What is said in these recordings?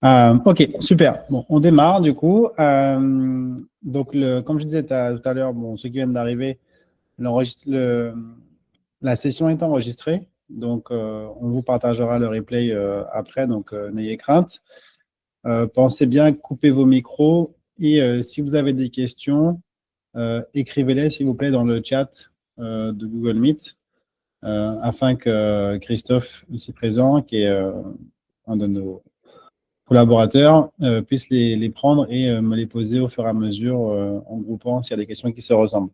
Ok, super. Bon, on démarre du coup. Donc, comme je disais tout à l'heure, bon, ceux qui viennent d'arriver, la session est enregistrée. Donc, on vous partagera le replay après, donc n'ayez crainte. Pensez bien, coupez vos micros et si vous avez des questions, écrivez-les s'il vous plaît dans le chat de Google Meet afin que Christophe, ici présent, qui est un de nos collaborateurs, puisse les prendre et me les poser au fur et à mesure en groupant s'il y a des questions qui se ressemblent.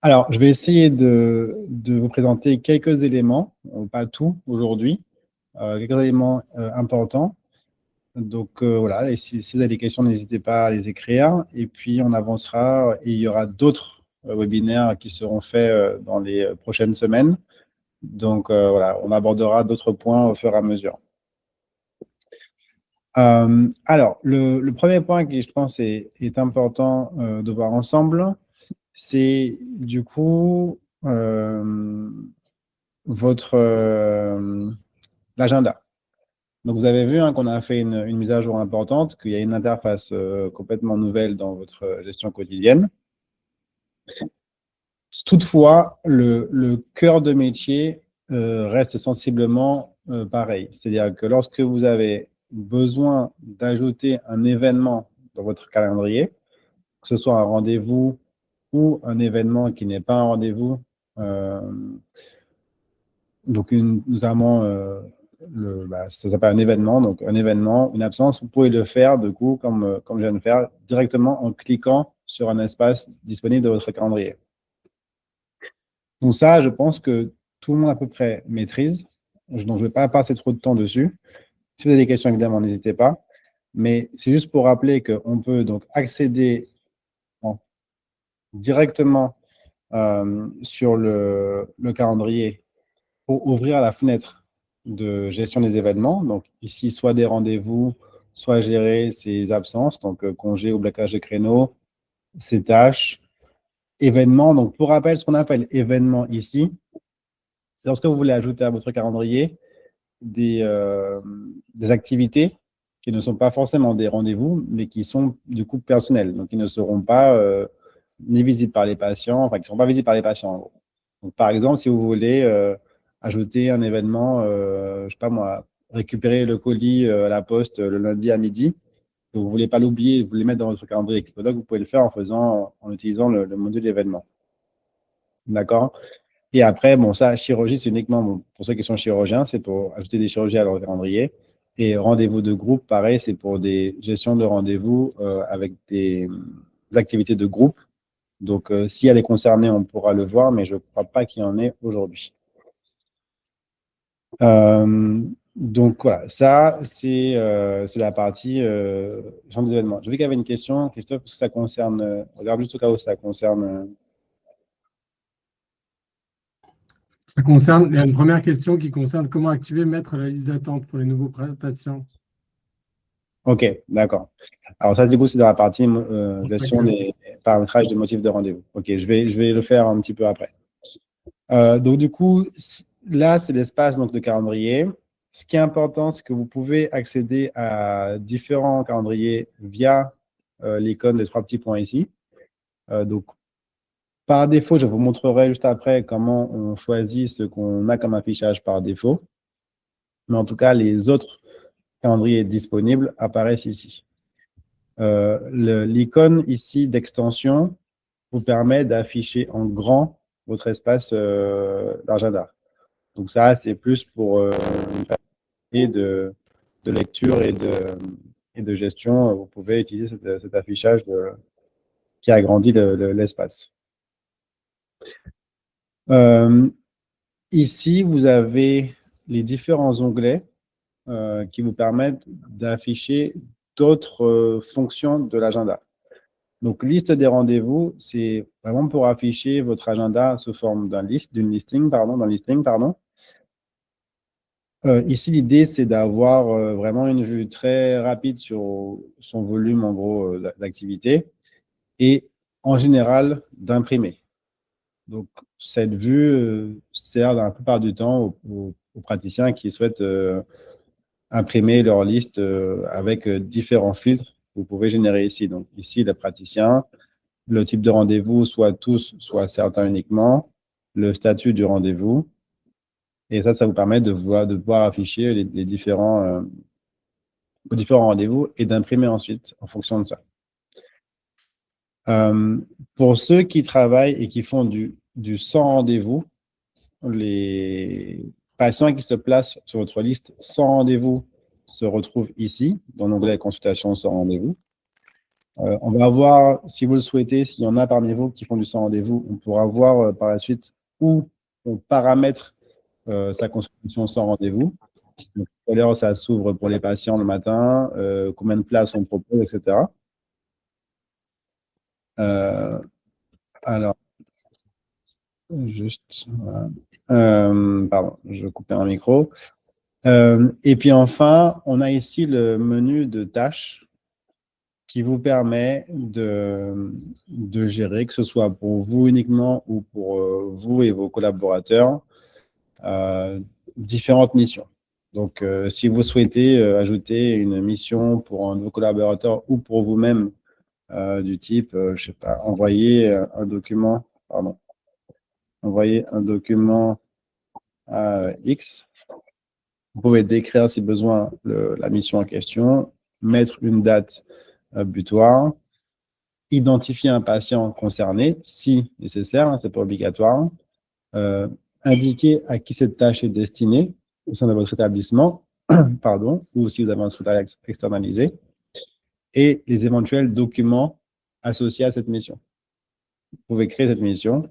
Alors, je vais essayer de vous présenter quelques éléments, pas tout aujourd'hui, quelques éléments importants. Donc voilà, et si vous avez des questions, n'hésitez pas à les écrire. Et puis on avancera et il y aura d'autres webinaires qui seront faits dans les prochaines semaines. Donc voilà, on abordera d'autres points au fur et à mesure. Alors, le premier point qui, je pense, est important de voir ensemble, c'est du coup votre l'agenda. Donc, vous avez vu qu'on a fait une mise à jour importante, qu'il y a une interface complètement nouvelle dans votre gestion quotidienne. Toutefois, le cœur de métier reste sensiblement pareil. C'est-à-dire que lorsque vous avez besoin d'ajouter un événement dans votre calendrier, que ce soit un rendez-vous ou un événement qui n'est pas un rendez-vous, donc notamment ça s'appelle un événement, donc un événement, une absence, vous pouvez le faire du coup, comme je viens de faire, directement en cliquant sur un espace disponible de votre calendrier. Donc ça, je pense que tout le monde à peu près maîtrise, donc je ne vais pas passer trop de temps dessus. Si vous avez des questions, évidemment, n'hésitez pas, mais c'est juste pour rappeler qu'on peut donc accéder directement sur le calendrier pour ouvrir la fenêtre de gestion des événements. Donc ici, soit des rendez-vous, soit gérer ses absences, donc congé ou blocage de créneaux, ses tâches, événements. Donc pour rappel, ce qu'on appelle événements ici, c'est lorsque vous voulez ajouter à votre calendrier des activités qui ne sont pas forcément des rendez-vous, mais qui sont du coup personnels, donc qui ne seront pas ni visibles par les patients, enfin qui ne seront pas visibles par les patients en gros. Donc, par exemple, si vous voulez ajouter un événement, je ne sais pas moi, récupérer le colis à la poste le lundi à midi, donc vous ne voulez pas l'oublier, vous voulez mettre dans votre calendrier Clicodoc, vous pouvez le faire en utilisant le module événement. D'accord? Et après, bon, ça, chirurgie, c'est uniquement pour ceux qui sont chirurgiens, c'est pour ajouter des chirurgies à leur calendrier. Et rendez-vous de groupe, pareil, c'est pour des gestions de rendez-vous avec des activités de groupe. Donc, s'il y a des concernés, on pourra le voir, mais je ne crois pas qu'il y en ait aujourd'hui. Donc, voilà, ça, c'est la partie gestion des événements. Je vu qu'il y avait une question, Christophe, parce que ça concerne, regarde juste au cas où ça concerne. Il y a une première question qui concerne comment activer, mettre la liste d'attente pour les nouveaux patients. Ok, d'accord. Alors ça, du coup, c'est dans la partie gestion des paramétrages des motifs de rendez-vous. Ok, je vais le faire un petit peu après. Donc, du coup, là, c'est l'espace de calendrier. Ce qui est important, c'est que vous pouvez accéder à différents calendriers via l'icône des 3 petits points ici. Donc, par défaut, je vous montrerai juste après comment on choisit ce qu'on a comme affichage par défaut. Mais en tout cas, les autres calendriers disponibles apparaissent ici. L'icône ici d'extension vous permet d'afficher en grand votre espace d'agenda. Donc ça, c'est plus pour une de lecture et de gestion. Vous pouvez utiliser cet affichage qui agrandit l'espace. Ici, vous avez les différents onglets qui vous permettent d'afficher d'autres fonctions de l'agenda. Donc, liste des rendez-vous, c'est vraiment pour afficher votre agenda sous forme d'un listing. Ici, l'idée, c'est d'avoir vraiment une vue très rapide sur son volume, en gros, d'activité et, en général, d'imprimer. Donc, cette vue sert la plupart du temps aux praticiens qui souhaitent imprimer leur liste avec différents filtres que vous pouvez générer ici. Donc ici, le praticien, le type de rendez-vous, soit tous, soit certains uniquement, le statut du rendez-vous. Et ça vous permet de pouvoir afficher les différents rendez-vous et d'imprimer ensuite en fonction de ça. Pour ceux qui travaillent et qui font du sans rendez-vous, les patients qui se placent sur votre liste sans rendez-vous se retrouvent ici, dans l'onglet consultation sans rendez-vous. On va voir, si vous le souhaitez, s'il y en a parmi vous qui font du sans rendez-vous, on pourra voir par la suite où on paramètre sa consultation sans rendez-vous. Donc, tout à l'heure, ça s'ouvre pour les patients le matin, combien de places on propose, etc. Alors, juste, voilà. Pardon, je coupais un micro. Et puis enfin, on a ici le menu de tâches qui vous permet de gérer, que ce soit pour vous uniquement ou pour vous et vos collaborateurs, différentes missions. Donc, si vous souhaitez ajouter une mission pour un de vos collaborateurs ou pour vous-même, du type, je ne sais pas, envoyer un document à X, vous pouvez décrire si besoin la mission en question, mettre une date butoir, identifier un patient concerné, si nécessaire, hein, ce n'est pas obligatoire, indiquer à qui cette tâche est destinée au sein de votre établissement, pardon, ou si vous avez un secrétariat externalisé, et les éventuels documents associés à cette mission. Vous pouvez créer cette mission,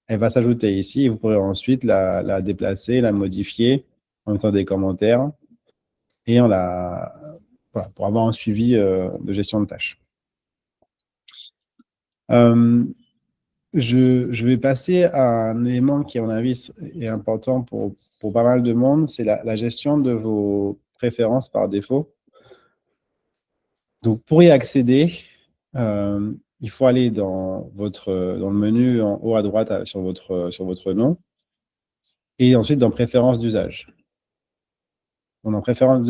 elle va s'ajouter ici et vous pourrez ensuite la déplacer, la modifier en mettant des commentaires et voilà, pour avoir un suivi de gestion de tâches. Je vais passer à un élément qui, à mon avis, est important pour pas mal de monde, c'est la gestion de vos préférences par défaut. Donc, pour y accéder, il faut aller dans le menu en haut à droite sur votre nom et ensuite dans préférences d'usage. Dans préférences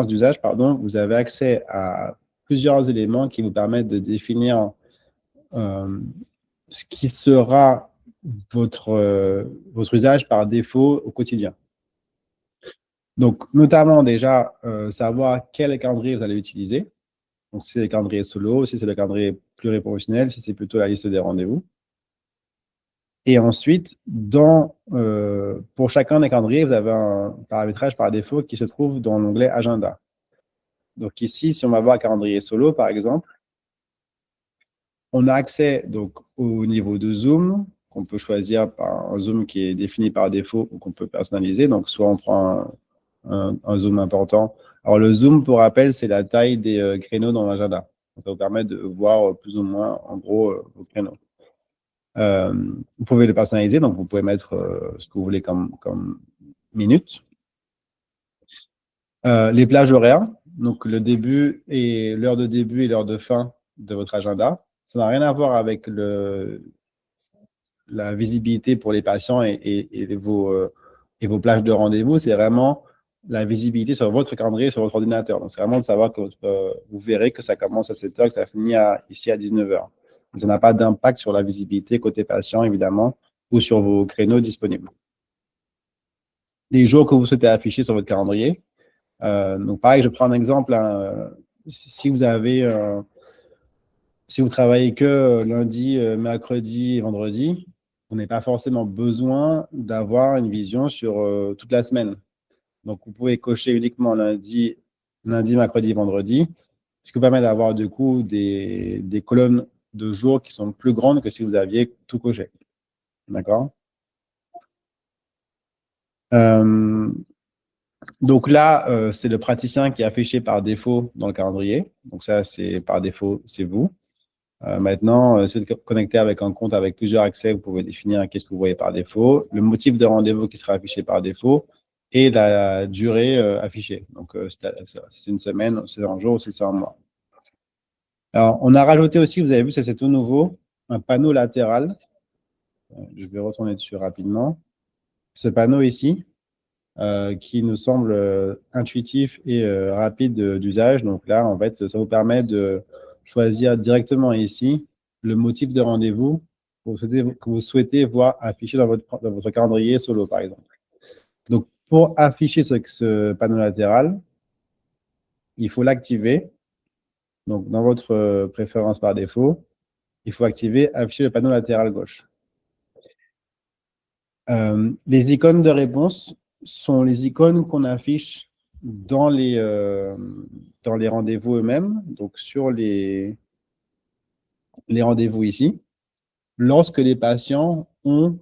d'usage, vous avez accès à plusieurs éléments qui vous permettent de définir ce qui sera votre usage par défaut au quotidien. Donc, notamment déjà, savoir quel calendrier vous allez utiliser. Donc, si c'est le calendrier solo, si c'est le calendrier pluriprofessionnel, si c'est plutôt la liste des rendez-vous. Et ensuite, pour chacun des calendriers, vous avez un paramétrage par défaut qui se trouve dans l'onglet Agenda. Donc ici, si on va voir un calendrier solo, par exemple, on a accès donc, au niveau de Zoom, qu'on peut choisir par un Zoom qui est défini par défaut ou qu'on peut personnaliser. Donc, soit on prend un Zoom important. Alors, le Zoom, pour rappel, c'est la taille des créneaux dans l'agenda. Ça vous permet de voir plus ou moins, en gros, vos créneaux. Vous pouvez le personnaliser, donc vous pouvez mettre ce que vous voulez comme minutes. Les plages horaires, donc le début et l'heure de début et l'heure de fin de votre agenda. Ça n'a rien à voir avec la visibilité pour les patients et vos plages de rendez-vous. C'est vraiment la visibilité sur votre calendrier, sur votre ordinateur. Donc, c'est vraiment de savoir que vous verrez que ça commence à 7h, que ça finit ici à 19h. Ça n'a pas d'impact sur la visibilité côté patient, évidemment, ou sur vos créneaux disponibles. Les jours que vous souhaitez afficher sur votre calendrier. Donc, pareil, je prends un exemple. Hein, si vous travaillez que lundi, mercredi et vendredi, vous n'avez pas forcément besoin d'avoir une vision sur toute la semaine. Donc, vous pouvez cocher uniquement lundi, mercredi, vendredi, ce qui vous permet d'avoir du coup des colonnes de jours qui sont plus grandes que si vous aviez tout coché. D'accord? Donc là, c'est le praticien qui est affiché par défaut dans le calendrier. Donc ça, c'est par défaut, c'est vous. Maintenant, c'est de connecter avec un compte avec plusieurs accès. Vous pouvez définir qu'est-ce que vous voyez par défaut, le motif de rendez-vous qui sera affiché par défaut et la durée affichée. Donc, si c'est une semaine, c'est un jour, si c'est un mois. Alors, on a rajouté aussi, vous avez vu, c'est tout nouveau, un panneau latéral. Je vais retourner dessus rapidement. Ce panneau ici, qui nous semble intuitif et rapide d'usage. Donc là, en fait, ça vous permet de choisir directement ici le motif de rendez-vous que vous souhaitez voir affiché dans votre calendrier solo, par exemple. Donc, pour afficher ce panneau latéral, il faut l'activer. Donc, dans votre préférence par défaut, il faut activer afficher le panneau latéral gauche. Les icônes de réponse sont les icônes qu'on affiche dans les rendez-vous eux-mêmes, donc sur les rendez-vous ici, lorsque les patients ont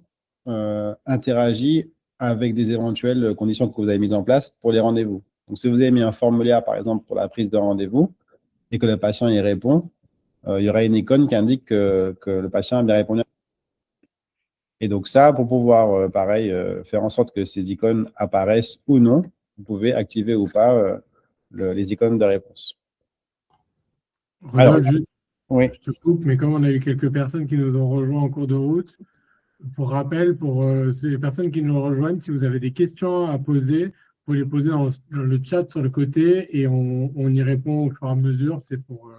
interagi avec des éventuelles conditions que vous avez mises en place pour les rendez-vous. Donc, si vous avez mis un formulaire, par exemple, pour la prise de rendez-vous, et que le patient y répond, il y aura une icône qui indique que le patient a bien répondu. Et donc ça, pour pouvoir, pareil, faire en sorte que ces icônes apparaissent ou non, vous pouvez activer ou pas les icônes de réponse. Alors, Rodolphe, oui. je te coupe, mais comme on a eu quelques personnes qui nous ont rejoints en cours de route, pour rappel, pour les personnes qui nous rejoignent, si vous avez des questions à poser, vous pouvez les poser dans le chat sur le côté et on y répond au fur et à mesure. C'est pour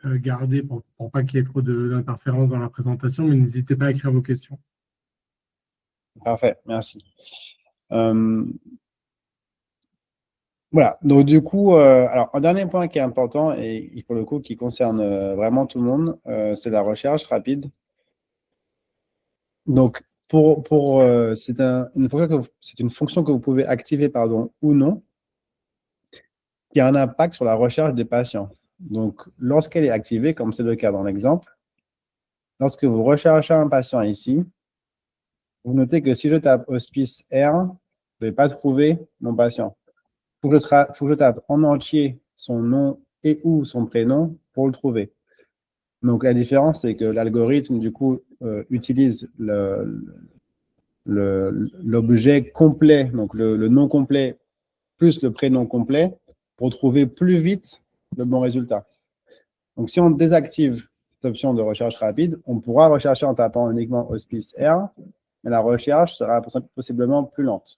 garder, pour pas qu'il y ait trop d'interférences dans la présentation, mais n'hésitez pas à écrire vos questions. Parfait, merci. Voilà, donc du coup, alors un dernier point qui est important et pour le coup qui concerne vraiment tout le monde, c'est la recherche rapide. Donc, c'est une fonction que vous pouvez activer ou non, qui a un impact sur la recherche des patients. Donc, lorsqu'elle est activée, comme c'est le cas dans l'exemple, lorsque vous recherchez un patient ici, vous notez que si je tape hospice R, je ne vais pas trouver mon patient. Il faut que je tape en entier son nom et ou son prénom pour le trouver. Donc, la différence, c'est que l'algorithme, du coup, utilise l'objet complet, donc le nom complet plus le prénom complet pour trouver plus vite le bon résultat. Donc, si on désactive cette option de recherche rapide, on pourra rechercher en tapant uniquement hospice R, mais la recherche sera possiblement plus lente.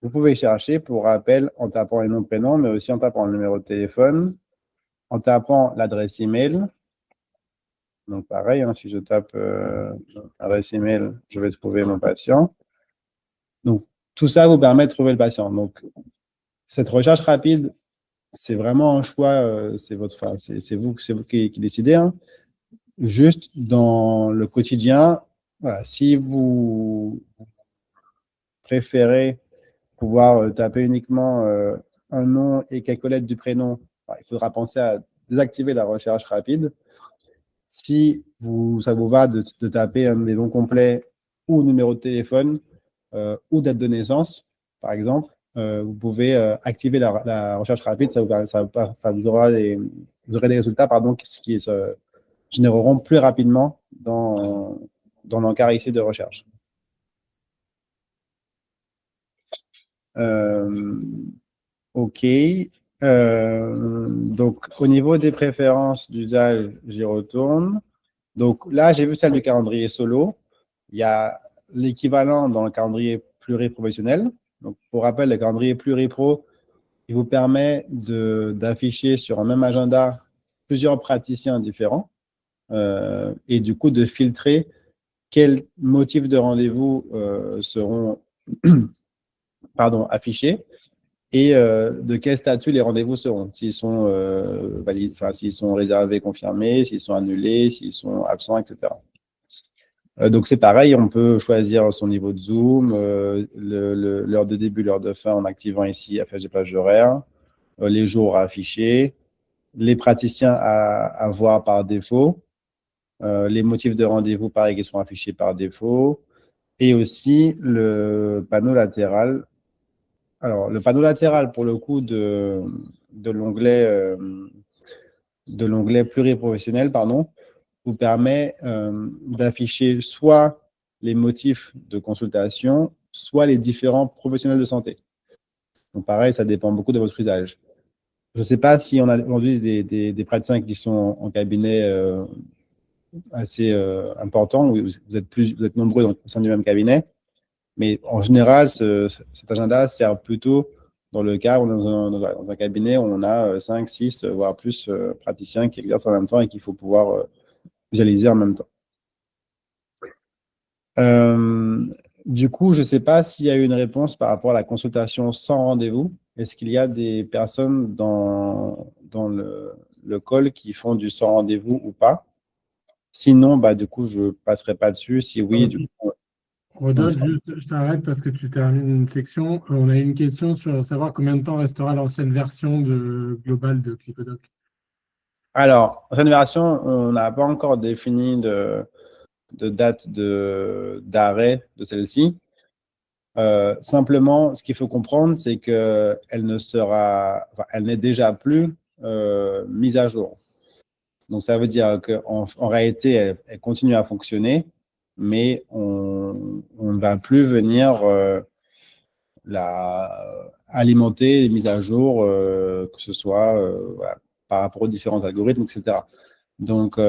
Vous pouvez chercher, pour rappel, en tapant les noms et prénoms, mais aussi en tapant le numéro de téléphone, en tapant l'adresse email. Donc, pareil, hein, si je tape l'adresse email, je vais trouver mon patient. Donc, tout ça vous permet de trouver le patient. Donc, cette recherche rapide, c'est vraiment un choix, c'est vous qui décidez. Hein. Juste dans le quotidien, voilà, si vous préférez pouvoir taper uniquement un nom et quelques lettres du prénom, il faudra penser à désactiver la recherche rapide. Si ça vous va de taper des noms complets ou numéro de téléphone ou date de naissance, par exemple, vous pouvez activer la recherche rapide. Vous aurez des résultats qui se généreront plus rapidement dans l'encart ici de recherche. OK. Donc, au niveau des préférences d'usage, j'y retourne. Donc là, j'ai vu celle du calendrier solo. Il y a l'équivalent dans le calendrier pluriprofessionnel. Donc, pour rappel, le calendrier pluripro, il vous permet d'afficher sur un même agenda plusieurs praticiens différents et du coup de filtrer quels motifs de rendez-vous seront affichés et de quel statut les rendez-vous seront, s'ils sont valides, s'ils sont réservés, confirmés, s'ils sont annulés, s'ils sont absents, etc. Donc c'est pareil, on peut choisir son niveau de zoom, l'heure de début, l'heure de fin en activant ici afficher des plages horaires, les jours à afficher, les praticiens à voir par défaut, les motifs de rendez-vous pareil qui seront affichés par défaut, et aussi le panneau latéral. Alors le panneau latéral pour le coup de l'onglet pluriprofessionnel, vous permet d'afficher soit les motifs de consultation, soit les différents professionnels de santé. Donc pareil, ça dépend beaucoup de votre usage. Je ne sais pas si on a aujourd'hui des praticiens qui sont en cabinet assez important, où vous êtes nombreux au sein du même cabinet. Mais en général, cet agenda sert plutôt dans le cas où on est dans un cabinet où on a 5, 6, voire plus praticiens qui exercent en même temps et qu'il faut pouvoir visualiser en même temps. Du coup, je ne sais pas s'il y a eu une réponse par rapport à la consultation sans rendez-vous. Est-ce qu'il y a des personnes dans le call qui font du sans rendez-vous ou pas? Sinon, bah, du coup, je ne passerai pas dessus. Si oui, du coup, Rodolphe, juste, je t'arrête parce que tu termines une section. On a une question sur savoir combien de temps restera l'ancienne version globale de Clicodoc. alors, cette version, on n'a pas encore défini de date d'arrêt de celle-ci. Simplement, ce qu'il faut comprendre, c'est qu'elle elle n'est déjà plus mise à jour. Donc, ça veut dire qu'en réalité, elle continue à fonctionner, mais on ne va plus venir alimenter les mises à jour, que ce soit voilà, par rapport aux différents algorithmes, etc. Donc,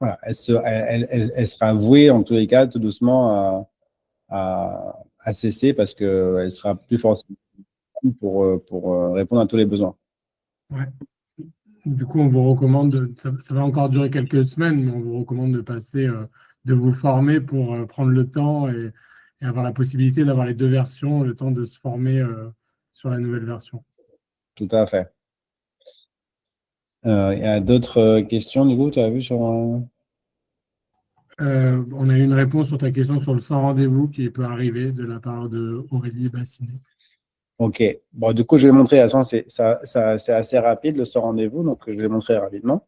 voilà, elle sera vouée, en tous les cas, tout doucement à cesser parce qu'elle sera plus forcément pour répondre à tous les besoins. Ouais. Du coup, on vous recommande, ça va encore durer quelques semaines, mais on vous recommande de passer, de vous former pour prendre le temps et avoir la possibilité d'avoir les deux versions, le temps de se former sur la nouvelle version. Tout à fait. Il y a d'autres questions, du coup, tu as vu sur... On a eu une réponse sur ta question sur le sans rendez-vous qui peut arriver de la part de Aurélie Bassinet. Ok. Bon, du coup, je vais montrer. Attends, c'est assez rapide, le sans rendez-vous, donc je vais montrer rapidement.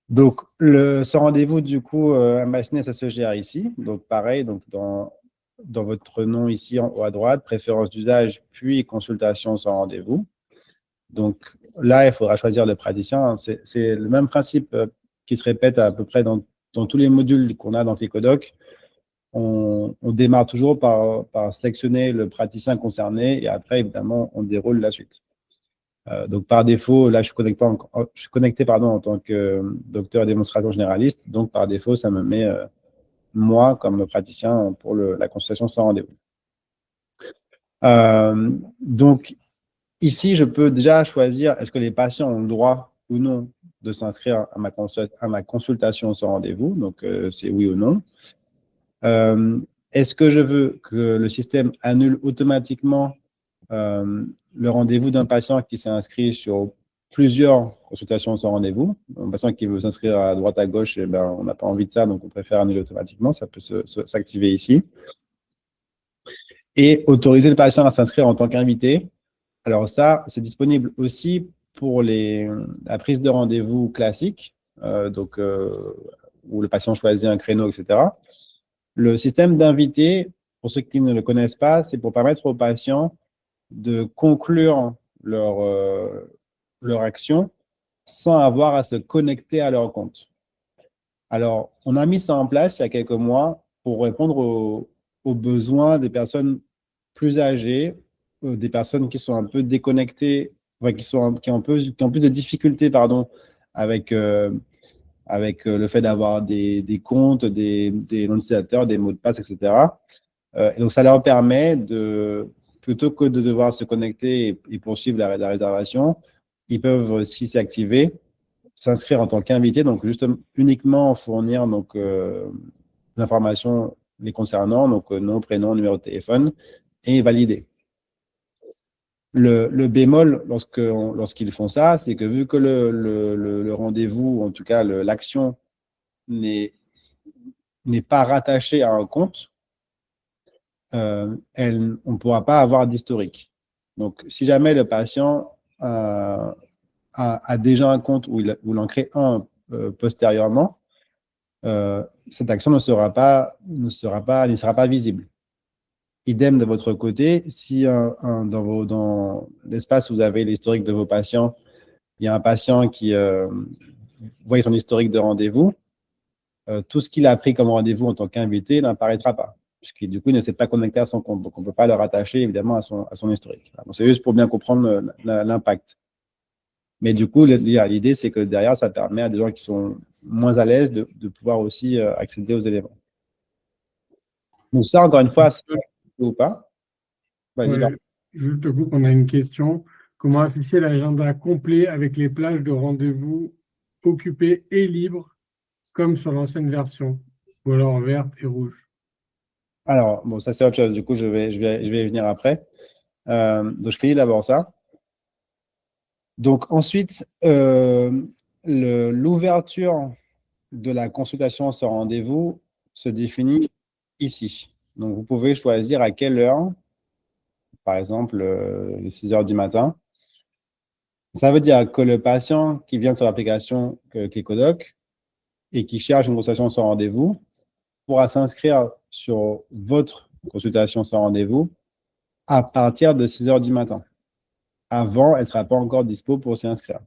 Donc, le sans rendez-vous, du coup, Bassinet, ça se gère ici. Donc, pareil, donc dans votre nom ici, en haut à droite, préférence d'usage, puis consultation sans rendez-vous. Donc, là, il faudra choisir le praticien. C'est le même principe qui se répète à peu près dans tous les modules qu'on a dans Clicodoc. On démarre toujours par sélectionner le praticien concerné et après, évidemment, on déroule la suite. Donc, par défaut, là, je suis connecté en tant que docteur et démonstrateur généraliste. Donc, par défaut, ça me met moi comme praticien pour la consultation sans rendez-vous. Donc, ici, je peux déjà choisir est-ce que les patients ont le droit ou non de s'inscrire à ma consultation sans rendez-vous. Donc, c'est oui ou non. Est-ce que je veux que le système annule automatiquement le rendez-vous d'un patient qui s'est inscrit sur plusieurs consultations sans rendez-vous? Un patient qui veut s'inscrire à droite, à gauche, eh ben, on n'a pas envie de ça, donc on préfère annuler automatiquement. Ça peut s'activer ici. Et autoriser le patient à s'inscrire en tant qu'invité. Alors ça, c'est disponible aussi pour la prise de rendez-vous classique, où le patient choisit un créneau, etc. Le système d'invité, pour ceux qui ne le connaissent pas, c'est pour permettre aux patients de conclure leur action sans avoir à se connecter à leur compte. Alors, on a mis ça en place il y a quelques mois pour répondre aux besoins des personnes plus âgées, des personnes qui sont un peu déconnectées, qui ont plus de difficultés, pardon, avec le fait d'avoir des comptes, des noms d'utilisateurs, des mots de passe, etc. Et donc, ça leur permet plutôt que de devoir se connecter et poursuivre la réservation, ils peuvent aussi s'activer, s'inscrire en tant qu'invité, donc juste uniquement fournir des informations les concernant, donc nom, prénom, numéro de téléphone, et valider. Le bémol, lorsqu'ils font ça, c'est que vu que le rendez-vous, en tout cas l'action, n'est pas rattaché à un compte, on ne pourra pas avoir d'historique. Donc, si jamais le patient a déjà un compte ou il en crée un postérieurement, cette action ne sera pas visible. Idem de votre côté, si dans l'espace où vous avez l'historique de vos patients, il y a un patient qui voit son historique de rendez-vous, tout ce qu'il a pris comme rendez-vous en tant qu'invité n'apparaîtra pas, puisqu'il du coup il ne s'est pas connecté à son compte. Donc on ne peut pas le rattacher évidemment à son historique. C'est juste pour bien comprendre l'impact. Mais du coup, l'idée, c'est que derrière, ça permet à des gens qui sont moins à l'aise de pouvoir aussi accéder aux éléments. Donc ça, encore une fois, c'est ou pas. Vas-y, Ouais, juste au coup, on a une question. Comment afficher l'agenda complet avec les plages de rendez-vous occupées et libres, comme sur l'ancienne version, ou alors verte et rouge? alors, bon, ça c'est autre chose. Du coup, je vais y venir après. Donc, je finis d'abord ça. Donc, ensuite, l'ouverture de la consultation sur rendez-vous se définit ici. Donc, vous pouvez choisir à quelle heure, par exemple, les 6 heures du matin. Ça veut dire que le patient qui vient sur l'application Clicodoc et qui cherche une consultation sans rendez-vous pourra s'inscrire sur votre consultation sans rendez-vous à partir de 6 heures du matin. Avant, elle ne sera pas encore dispo pour s'y inscrire.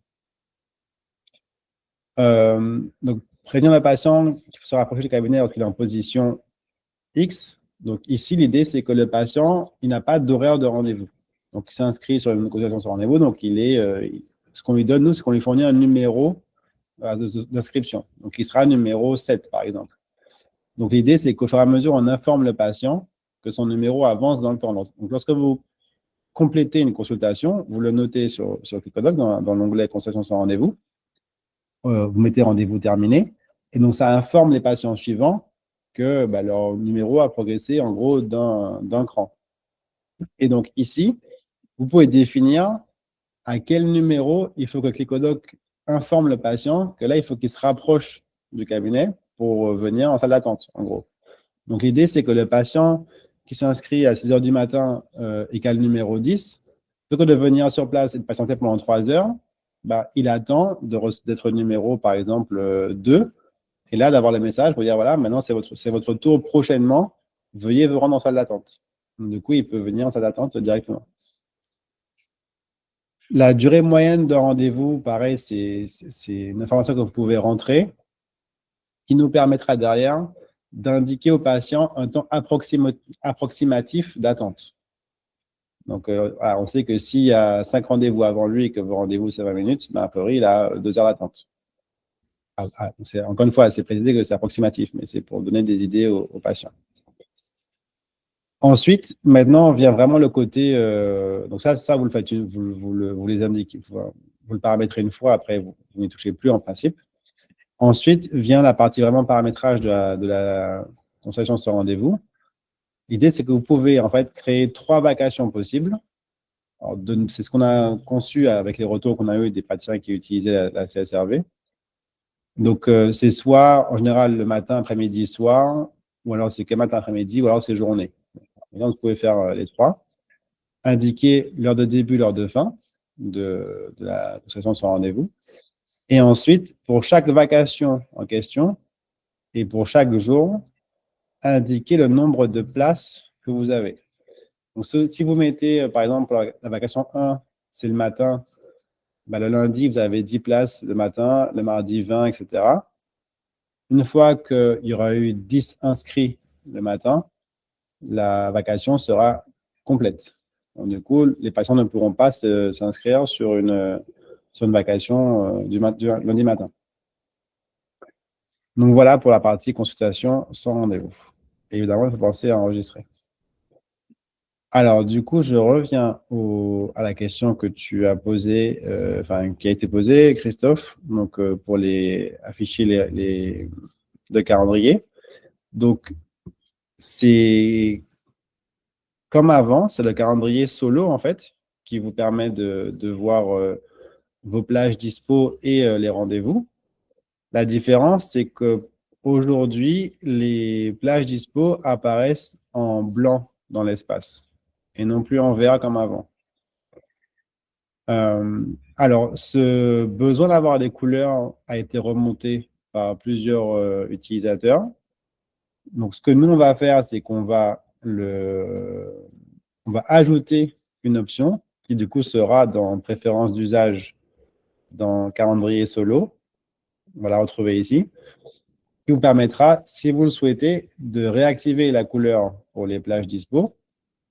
Donc, prévenir le patient qu'il faut se rapprocher du cabinet lorsqu'il est en position X. Donc, ici, l'idée, c'est que le patient, il n'a pas d'horaire de rendez-vous. Donc, il s'inscrit sur une consultation sans rendez-vous. Donc, ce qu'on lui donne, nous, c'est qu'on lui fournit un numéro d'inscription. Donc, il sera numéro 7, par exemple. Donc, l'idée, c'est qu'au fur et à mesure, on informe le patient que son numéro avance dans le temps. Donc, lorsque vous complétez une consultation, vous le notez sur Clicodoc dans l'onglet consultation sans rendez-vous. Vous mettez rendez-vous terminé. Et donc, ça informe les patients suivants que leur numéro a progressé en gros d'un cran. Et donc, ici, vous pouvez définir à quel numéro il faut que Clicodoc informe le patient que là, il faut qu'il se rapproche du cabinet pour venir en salle d'attente, en gros. Donc, l'idée, c'est que le patient qui s'inscrit à 6 heures du matin et qui a le numéro 10, plutôt que de venir sur place et de patienter pendant 3 heures, il attend d'être numéro, par exemple, 2, et là, d'avoir le message pour dire, voilà, maintenant, c'est votre tour prochainement, veuillez vous rendre en salle d'attente. Du coup, il peut venir en salle d'attente directement. La durée moyenne de rendez-vous, pareil, c'est une information que vous pouvez rentrer, qui nous permettra derrière d'indiquer au patient un temps approximatif d'attente. Donc, on sait que s'il y a 5 rendez-vous avant lui et que vos rendez-vous, c'est 20 minutes, a priori, il a 2 heures d'attente. Encore une fois, c'est précisé que c'est approximatif, mais c'est pour donner des idées aux patients. Ensuite, maintenant, vient vraiment le côté… donc ça, vous le faites, vous les indiquez, vous le paramétrez une fois, après, vous n'y touchez plus en principe. Ensuite, vient la partie vraiment paramétrage de la consultation sur rendez-vous. L'idée, c'est que vous pouvez en fait créer 3 vacations possibles. C'est ce qu'on a conçu avec les retours qu'on a eu des praticiens qui utilisaient la CSRV. Donc, c'est soit en général le matin, après-midi, soir, ou alors c'est que matin, après-midi, ou alors c'est journée. Donc, vous pouvez faire les 3. Indiquer l'heure de début, l'heure de fin de la consultation sur rendez-vous. Et ensuite, pour chaque vacation en question et pour chaque jour, indiquer le nombre de places que vous avez. Donc, si vous mettez, par exemple, la vacation 1, c'est le matin, le lundi, vous avez 10 places le matin, le mardi, 20, etc. Une fois qu'il y aura eu 10 inscrits le matin, la vacation sera complète. Donc, du coup, les patients ne pourront pas s'inscrire sur une vacation du lundi matin. Donc, voilà pour la partie consultation sans rendez-vous. Évidemment, il faut penser à enregistrer. Alors, du coup, je reviens à la question que tu as posée, qui a été posée, Christophe, donc pour afficher le calendrier. Donc, c'est comme avant, c'est le calendrier solo, en fait, qui vous permet de voir vos plages dispo et les rendez-vous. La différence, c'est qu'aujourd'hui, les plages dispo apparaissent en blanc dans l'espace et non plus en vert comme avant. Alors, ce besoin d'avoir des couleurs a été remonté par plusieurs utilisateurs. Donc, ce que nous, on va faire, c'est qu'on va ajouter une option qui, du coup, sera dans préférence d'usage dans calendrier solo. On va la retrouver ici, qui vous permettra, si vous le souhaitez, de réactiver la couleur pour les plages dispo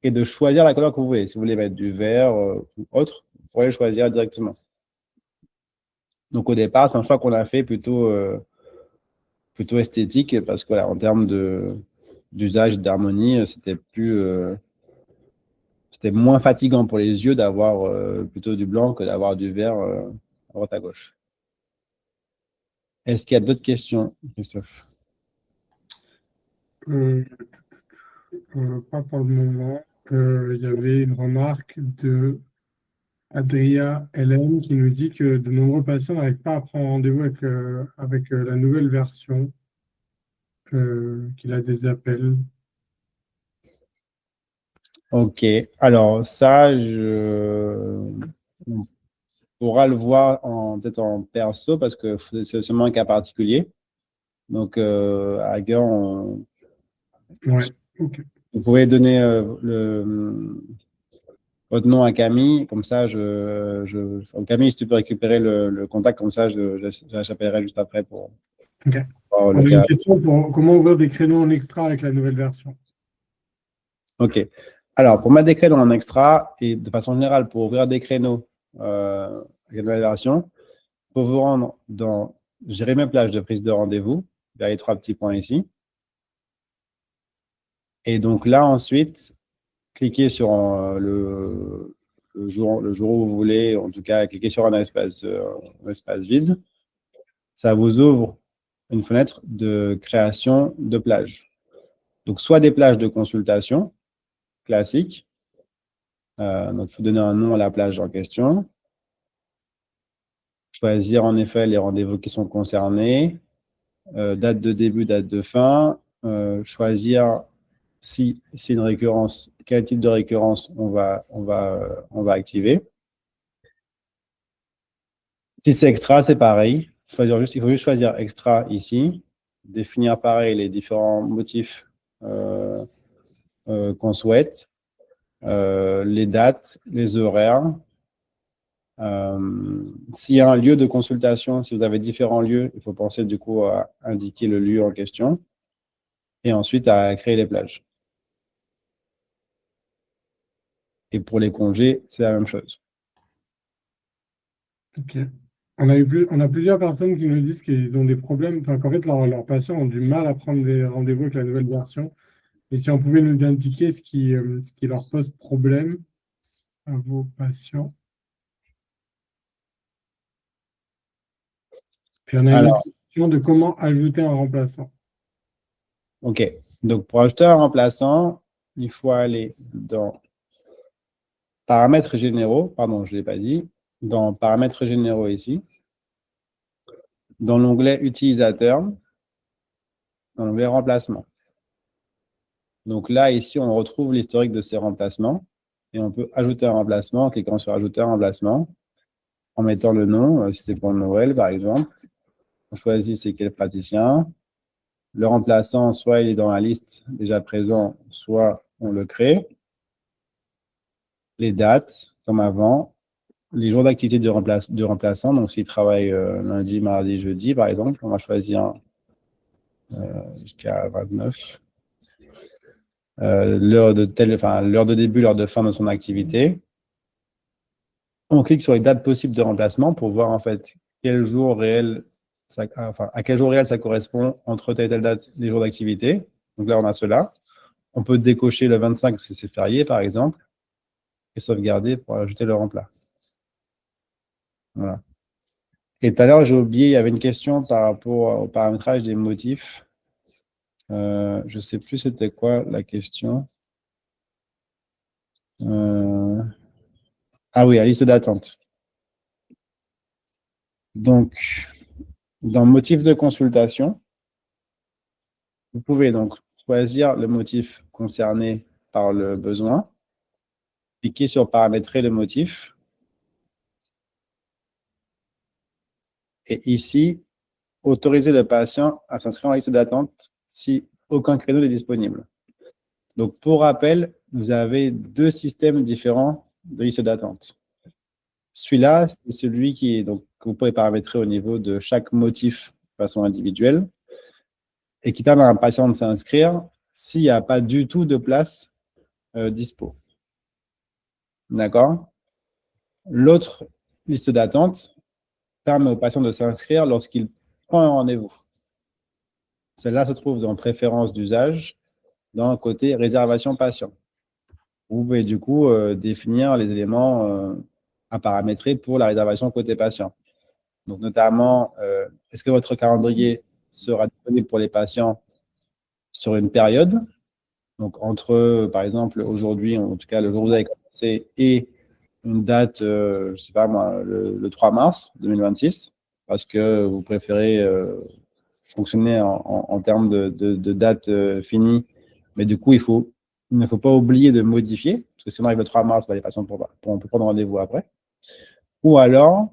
et de choisir la couleur que vous voulez. Si vous voulez mettre du vert ou autre, vous pourrez le choisir directement. Donc, au départ, c'est un choix qu'on a fait plutôt esthétique parce que, voilà, en termes d'usage, d'harmonie, c'était moins fatigant pour les yeux d'avoir plutôt du blanc que d'avoir du vert à droite à gauche. Est-ce qu'il y a d'autres questions, Christophe? Pas pour le moment. Il y avait une remarque de Adria LM qui nous dit que de nombreux patients n'arrivent pas à prendre rendez-vous avec la nouvelle version, qu'il a des appels. Ok, alors ça, on pourra le voir peut-être en perso parce que c'est seulement un cas particulier. Donc, à rigueur, Ouais, ok. vous pouvez donner votre nom à Camille, comme ça, Camille, si tu peux récupérer le contact, comme ça, j'appellerai juste après pour Ok. voir On le a cas. une question pour comment ouvrir des créneaux en extra avec la nouvelle version. Ok. Alors, pour mettre des créneaux en extra, et de façon générale, pour ouvrir des créneaux avec la nouvelle version, il faut vous rendre dans Gérer mes plages de prise de rendez-vous, vers les 3 petits points ici. Et donc là, ensuite, cliquez sur le jour où vous voulez, en tout cas, cliquez sur un espace vide. Ça vous ouvre une fenêtre de création de plages. Donc, soit des plages de consultation classiques. Donc, il faut donner un nom à la plage en question. Choisir en effet les rendez-vous qui sont concernés. Date de début, date de fin. Choisir si c'est une récurrence, quel type de récurrence on va activer. Si c'est extra, c'est pareil. Il faut juste choisir extra ici, définir pareil les différents motifs qu'on souhaite, les dates, les horaires. S'il y a un lieu de consultation, si vous avez différents lieux, il faut penser du coup à indiquer le lieu en question et ensuite à créer les plages. Et pour les congés, c'est la même chose. Ok. On a plusieurs personnes qui nous disent qu'ils ont des problèmes, enfin qu'en fait leurs patients ont du mal à prendre des rendez-vous avec la nouvelle version. Et si on pouvait nous indiquer ce qui leur pose problème à vos patients. Puis on a une autre question de comment ajouter un remplaçant. Ok, donc pour ajouter un remplaçant, il faut aller dans Paramètres généraux, pardon, je ne l'ai pas dit, dans Paramètres généraux ici, dans l'onglet Utilisateur, dans l'onglet Remplacement. Donc là, ici, on retrouve l'historique de ces remplacements et on peut ajouter un remplacement en cliquant sur Ajouter un remplacement, en mettant le nom, si c'est pour Noël par exemple. On choisit c'est quel praticien. Le remplaçant, soit il est dans la liste déjà présent, soit on le crée. Les dates, comme avant. Les jours d'activité du remplaçant, donc s'il travaille lundi, mardi, jeudi, par exemple, on va choisir jusqu'à 29. L'heure de début, l'heure de fin de son activité. On clique sur les dates possibles de remplacement pour voir en fait quel jour réel, à quel jour réel ça correspond entre telle et telle date, les jours d'activité. Donc là, on a cela. On peut décocher le 25 parce que c'est férié, par exemple, et sauvegarder pour ajouter le remplace. Voilà. Et tout à l'heure, j'ai oublié, il y avait une question par rapport au paramétrage des motifs. Je ne sais plus c'était quoi la question. Ah oui, la liste d'attente. Donc, dans motif de consultation, vous pouvez donc choisir le motif concerné par le besoin, cliquer sur paramétrer le motif, et ici, autoriser le patient à s'inscrire en liste d'attente si aucun créneau n'est disponible. Donc, pour rappel, vous avez 2 systèmes différents de liste d'attente. Celui-là, c'est celui que vous pouvez paramétrer au niveau de chaque motif de façon individuelle et qui permet à un patient de s'inscrire s'il n'y a pas du tout de place dispo. D'accord? L'autre liste d'attente permet au patient de s'inscrire lorsqu'il prend un rendez-vous. Celle-là se trouve dans Préférences d'usage dans le côté réservation patient. Vous pouvez du coup définir les éléments à paramétrer pour la réservation côté patient. Donc, notamment, est-ce que votre calendrier sera disponible pour les patients sur une période? Donc, entre, par exemple, aujourd'hui, en tout cas, le jour où vous avez commencé, et une date, je ne sais pas moi, le 3 mars 2026, parce que vous préférez fonctionner en termes de date finie. Mais du coup, il ne faut pas oublier de modifier, parce que sinon, avec le 3 mars, les patients pourront plus prendre rendez-vous après. Ou alors,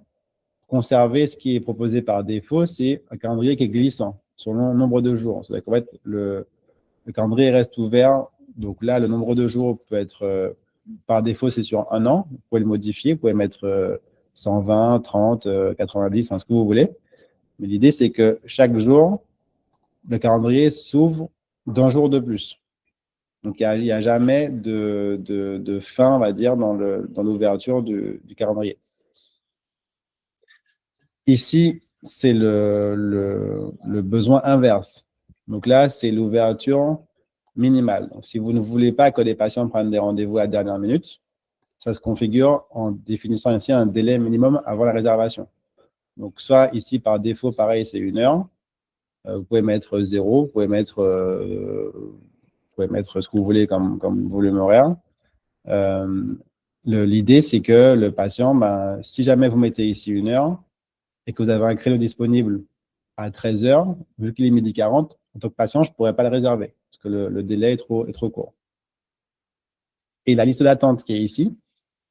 conserver ce qui est proposé par défaut, c'est un calendrier qui est glissant sur le nombre de jours. C'est-à-dire qu'en fait, le calendrier reste ouvert. Donc là, le nombre de jours peut être, par défaut, c'est sur un an. Vous pouvez le modifier. Vous pouvez mettre 120, 30, 90, ce que vous voulez. Mais l'idée, c'est que chaque jour, le calendrier s'ouvre d'un jour de plus. Donc, il n'y a jamais de fin, on va dire, dans l'ouverture du calendrier. Ici, c'est le besoin inverse. Donc là, c'est l'ouverture minimale. Donc, si vous ne voulez pas que les patients prennent des rendez-vous à la dernière minute, ça se configure en définissant ici un délai minimum avant la réservation. Donc, soit ici, par défaut, pareil, c'est 1 heure. Vous pouvez mettre 0, vous pouvez mettre ce que vous voulez comme volume horaire. L'idée, c'est que le patient, si jamais vous mettez ici 1 heure, et que vous avez un créneau disponible à 13 heures, vu qu'il est 12h40, en tant que patient, je ne pourrais pas le réserver parce que le délai est trop court. Et la liste d'attente qui est ici,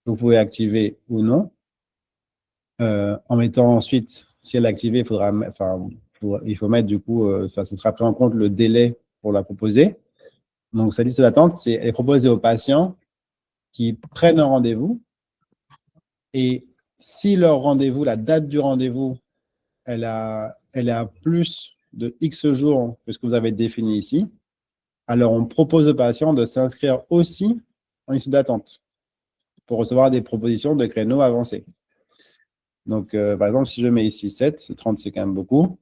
vous pouvez activer ou non. En mettant ensuite, si elle est activée, il faut mettre du coup, ce sera pris en compte le délai pour la proposer. Donc, cette liste d'attente, elle est proposée aux patients qui prennent un rendez-vous. Et si leur rendez-vous, la date du rendez-vous, elle est à plus de X jours que ce que vous avez défini ici, alors on propose aux patients de s'inscrire aussi en liste d'attente pour recevoir des propositions de créneaux avancés. Donc, par exemple, si je mets ici 7, 30 c'est quand même beaucoup.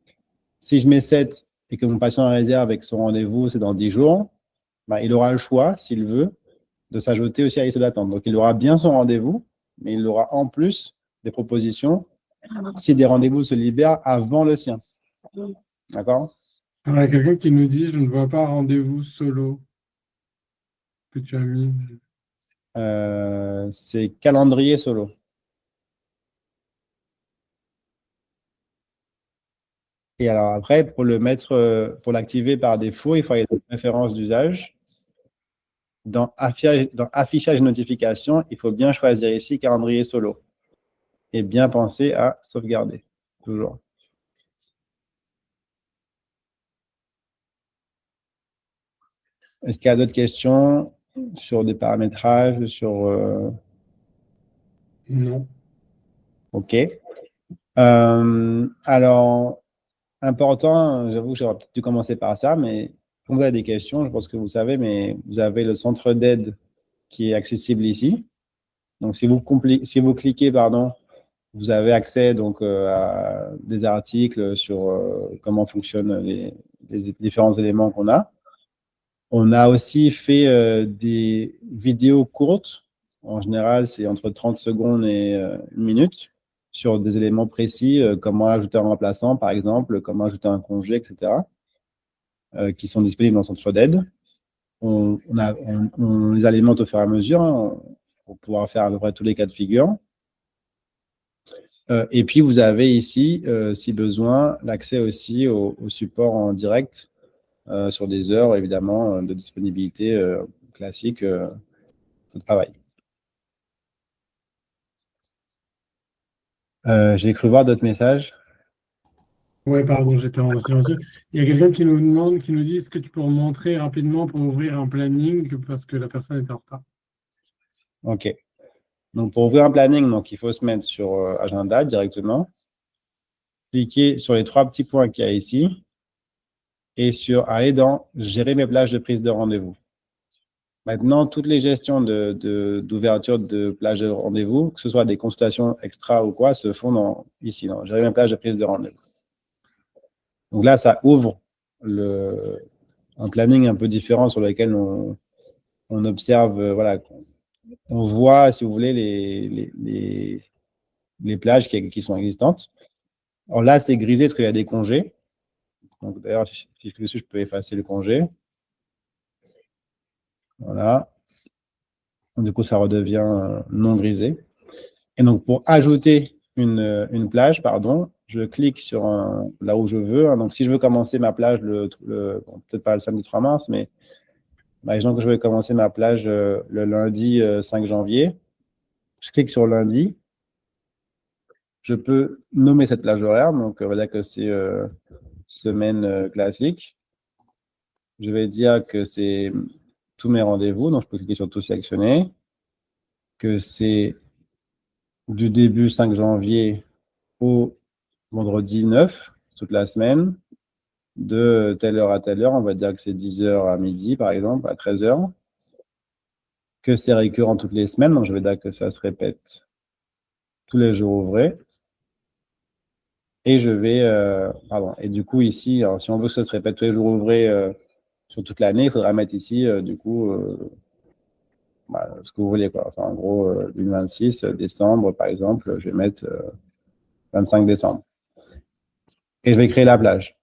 Si je mets 7 et que mon patient réserve avec son rendez-vous, c'est dans 10 jours, il aura le choix, s'il veut, de s'ajouter aussi à la liste d'attente. Donc, il aura bien son rendez-vous, mais il aura en plus des propositions si des rendez-vous se libèrent avant le sien. D'accord? Alors, il y a quelqu'un qui nous dit, je ne vois pas rendez-vous solo que tu as mis. C'est calendrier solo. Et alors après, pour l'activer par défaut, il faut aller dans préférences d'usage. Dans affichage et notification, il faut bien choisir ici calendrier solo. Et bien penser à sauvegarder, toujours. Est-ce qu'il y a d'autres questions sur des paramétrages, Non. OK. Alors, important, j'avoue que j'aurais peut-être dû commencer par ça, mais quand vous avez des questions, je pense que vous savez, mais vous avez le centre d'aide qui est accessible ici. Donc, si vous cliquez, vous avez accès donc, à des articles sur comment fonctionnent les différents éléments qu'on a. On a aussi fait des vidéos courtes. En général, c'est entre 30 secondes et 1 minute sur des éléments précis, comment ajouter un remplaçant, par exemple, comment ajouter un congé, etc., qui sont disponibles dans le centre d'aide. On les alimente au fur et à mesure pour pouvoir faire à peu près tous les cas de figure. Et puis, vous avez ici, si besoin, l'accès aussi au support en direct sur des heures, évidemment, de disponibilité classique de travail. J'ai cru voir d'autres messages. Oui, pardon, j'étais en silencieux. Il y a quelqu'un qui nous demande, qui nous dit, est-ce que tu peux montrer rapidement pour ouvrir un planning parce que la personne est en retard. OK. Donc, pour ouvrir un planning, il faut se mettre sur Agenda directement. Cliquer sur les 3 petits points qu'il y a ici et aller dans « Gérer mes plages de prise de rendez-vous ». Maintenant, toutes les gestions d'ouverture de plage de rendez-vous, que ce soit des consultations extra ou quoi, se font ici, dans « Gérer mes plages de prise de rendez-vous ». Donc là, ça ouvre un planning un peu différent sur lequel on observe, voilà, on voit, si vous voulez, les plages qui sont existantes. Alors là, c'est grisé parce qu'il y a des congés. Donc d'ailleurs, si je clique dessus, je peux effacer le congé. Voilà. Du coup, ça redevient non grisé. Et donc, pour ajouter une plage, pardon, je clique sur là où je veux. Hein. Donc, si je veux commencer ma plage, bon, peut-être pas le samedi 3 mars, mais par exemple, je vais commencer ma plage le lundi 5 janvier. Je clique sur lundi. Je peux nommer cette plage horaire. Donc, on va dire que c'est semaine classique. Je vais dire que c'est tous mes rendez-vous. Donc, je peux cliquer sur tout sélectionner. Que c'est du début 5 janvier au vendredi 9, toute la semaine, de telle heure à telle heure. On va dire que c'est 10h à midi, par exemple, à 13h. Que c'est récurrent toutes les semaines. Donc, je vais dire que ça se répète tous les jours ouvrés. Et je vais, pardon. Et du coup, ici, alors, si on veut que ça se répète tous les jours ouvrés sur toute l'année, il faudra mettre ici, du coup, ce que vous voulez, quoi. Enfin, en gros, le 26 décembre, par exemple, je vais mettre 25 décembre. Et je vais créer la plage.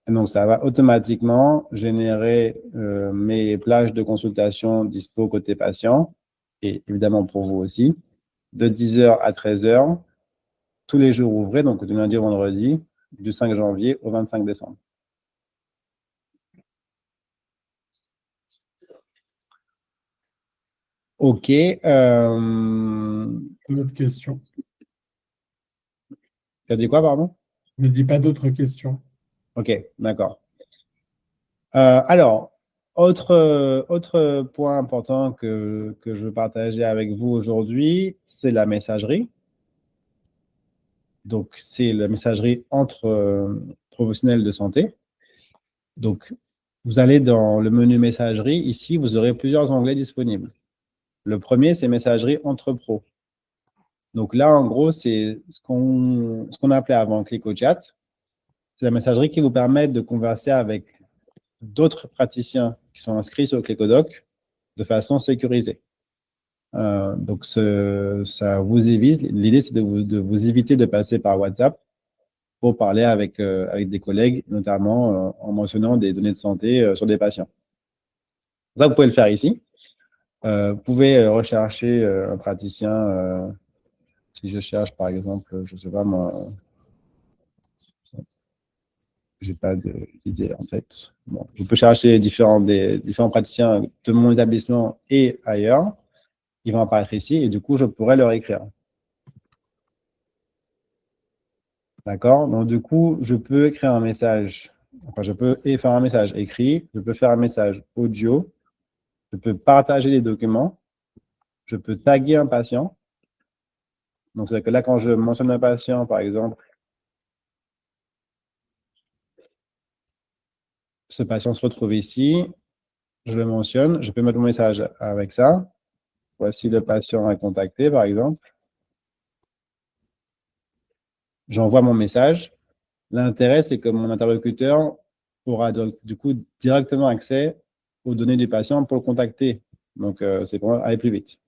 Et donc, ça va automatiquement générer mes plages de consultation dispo côté patient, et évidemment pour vous aussi, de 10h à 13h, tous les jours ouvrés, donc du lundi au vendredi, du 5 janvier au 25 décembre. OK. Une autre question. Tu as dit quoi, pardon? Ne dis pas d'autres questions. OK, d'accord. Alors, autre point important que je veux partager avec vous aujourd'hui, c'est la messagerie. Donc, c'est la messagerie entre professionnels de santé. Donc, vous allez dans le menu messagerie. Ici, vous aurez plusieurs onglets disponibles. Le premier, c'est messagerie entre pros. Donc là, en gros, c'est ce qu'on appelait avant ClickOchat. C'est la messagerie qui vous permet de converser avec d'autres praticiens qui sont inscrits sur Clickodoc de façon sécurisée. Donc, ça vous évite, l'idée, c'est de vous éviter de passer par WhatsApp pour parler avec des collègues, notamment en mentionnant des données de santé sur des patients. Ça, vous pouvez le faire ici. Vous pouvez rechercher un praticien. Si je cherche, par exemple, je ne sais pas moi, j'ai pas d'idée en fait. Bon, je peux chercher différents praticiens de mon établissement et ailleurs. Ils vont apparaître ici et du coup, je pourrais leur écrire. D'accord? Donc, du coup, je peux écrire un message. Enfin, je peux faire un message écrit. Je peux faire un message audio. Je peux partager les documents. Je peux taguer un patient. Donc, c'est que là, quand je mentionne un patient, par exemple, ce patient se retrouve ici. Je le mentionne. Je peux mettre mon message avec ça. Voici le patient à contacter, par exemple. J'envoie mon message. L'intérêt, c'est que mon interlocuteur aura donc, du coup directement accès aux données du patient pour le contacter. Donc, c'est pour aller plus vite.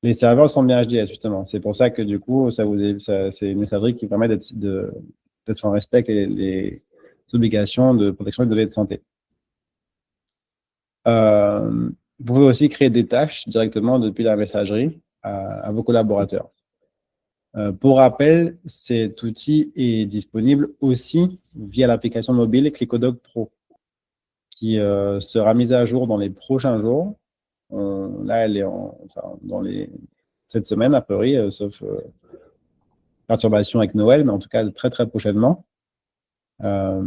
Les serveurs sont bien HDS, justement. C'est pour ça que, du coup, c'est une messagerie qui permet d'être en respect avec les obligations de protection des données de santé. Vous pouvez aussi créer des tâches directement depuis la messagerie à vos collaborateurs. Pour rappel, cet outil est disponible aussi via l'application mobile Clickodoc Pro, qui sera mise à jour dans les prochains jours. Là, elle est cette semaine, a priori, sauf perturbation avec Noël, mais en tout cas très très prochainement. Voilà.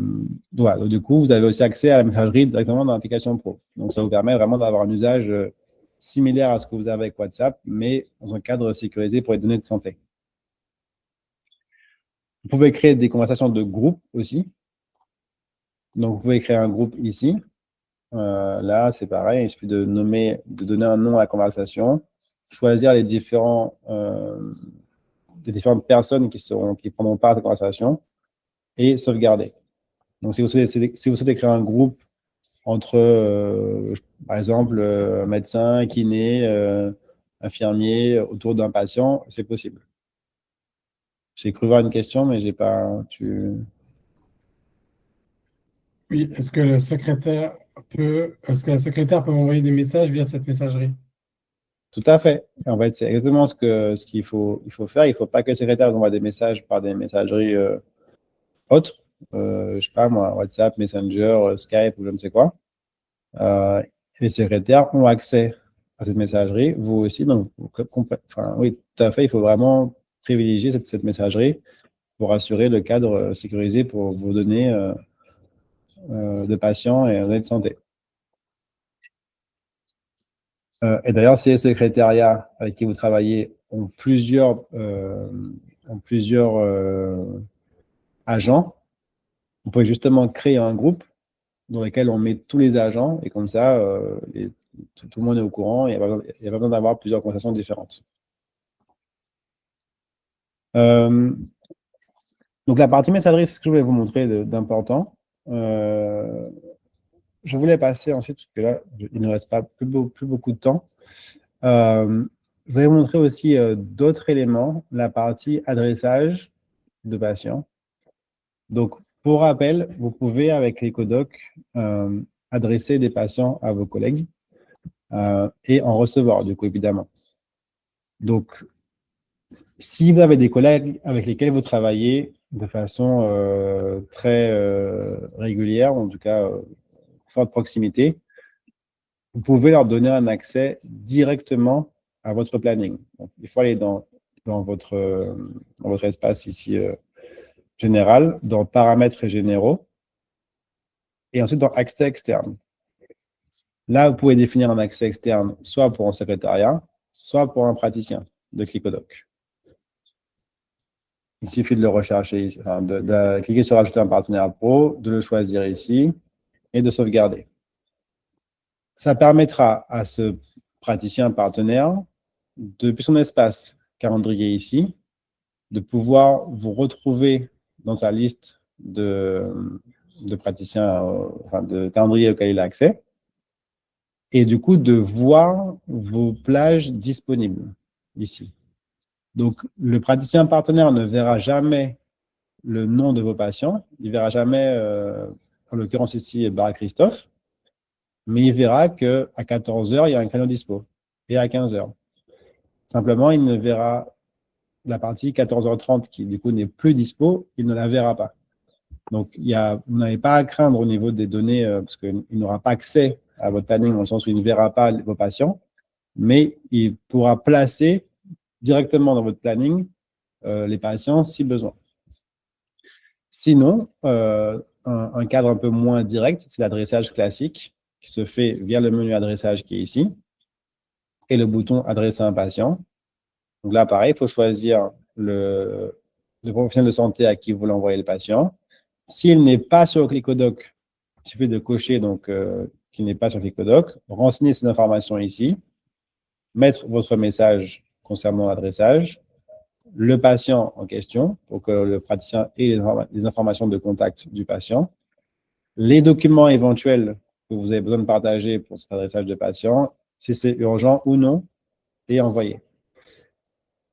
Donc, du coup, vous avez aussi accès à la messagerie directement dans l'application Pro. Donc, ça vous permet vraiment d'avoir un usage similaire à ce que vous avez avec WhatsApp, mais dans un cadre sécurisé pour les données de santé. Vous pouvez créer des conversations de groupe aussi. Donc, vous pouvez créer un groupe ici. Là, c'est pareil, il suffit de donner un nom à la conversation, choisir les différentes personnes qui prendront part à la conversation et sauvegarder. Donc, si vous souhaitez créer un groupe entre, par exemple, médecin, kiné, infirmier, autour d'un patient, c'est possible. J'ai cru voir une question, mais j'ai pas. Oui, est-ce que la secrétaire peut m'envoyer des messages via cette messagerie? Tout à fait. En fait, c'est exactement ce qu'il faut faire. Il ne faut pas que le secrétaire vous envoie des messages par des messageries autres. Je ne sais pas moi, WhatsApp, Messenger, Skype ou je ne sais quoi. Les secrétaires ont accès à cette messagerie, vous aussi. Donc, enfin, oui, tout à fait. Il faut vraiment privilégier cette messagerie pour assurer le cadre sécurisé pour vos données de patients et données de santé. Et d'ailleurs, si les secrétariats avec qui vous travaillez ont plusieurs agents, vous pouvez justement créer un groupe dans lequel on met tous les agents et comme ça, tout le monde est au courant et il n'y a pas besoin d'avoir plusieurs conversations différentes. Donc, la partie messagerie, c'est ce que je voulais vous montrer d'important. Je voulais passer ensuite, parce que là, il ne reste pas plus beaucoup de temps. Je voulais vous montrer aussi d'autres éléments, la partie adressage de patients. Donc, pour rappel, vous pouvez, avec l'Ecodoc, adresser des patients à vos collègues et en recevoir, du coup, évidemment. Donc, si vous avez des collègues avec lesquels vous travaillez de façon très régulière, en tout cas forte proximité, vous pouvez leur donner un accès directement à votre planning. Donc, il faut aller dans votre espace ici général, dans paramètres généraux, et ensuite dans accès externe. Là, vous pouvez définir un accès externe, soit pour un secrétariat, soit pour un praticien de Clicodoc. Il suffit de le rechercher, enfin, de cliquer sur Ajouter un partenaire pro, de le choisir ici et de sauvegarder. Ça permettra à ce praticien partenaire, depuis son espace calendrier ici, de pouvoir vous retrouver dans sa liste de praticiens, enfin de calendrier auquel il a accès, et du coup de voir vos plages disponibles ici. Donc, le praticien partenaire ne verra jamais le nom de vos patients, il ne verra jamais, en l'occurrence ici, Bar Christophe, mais il verra qu'à 14h, il y a un créneau dispo, et à 15h. Simplement, il ne verra la partie 14h30 qui, du coup, n'est plus dispo, il ne la verra pas. Donc, vous n'avez pas à craindre au niveau des données, parce qu'il n'aura pas accès à votre planning, dans le sens où il ne verra pas vos patients, mais il pourra placer directement dans votre planning les patients si besoin. Sinon, un cadre un peu moins direct, c'est l'adressage classique qui se fait via le menu adressage qui est ici et le bouton adresser un patient. Donc là, pareil, il faut choisir le professionnel de santé à qui vous voulez envoyer le patient. S'il n'est pas sur Clicodoc, il suffit de cocher donc qu'il n'est pas sur Clicodoc, renseigner ces informations ici, mettre votre message concernant l'adressage, le patient en question pour que le praticien ait les informations de contact du patient, les documents éventuels que vous avez besoin de partager pour cet adressage de patient, si c'est urgent ou non, et envoyer.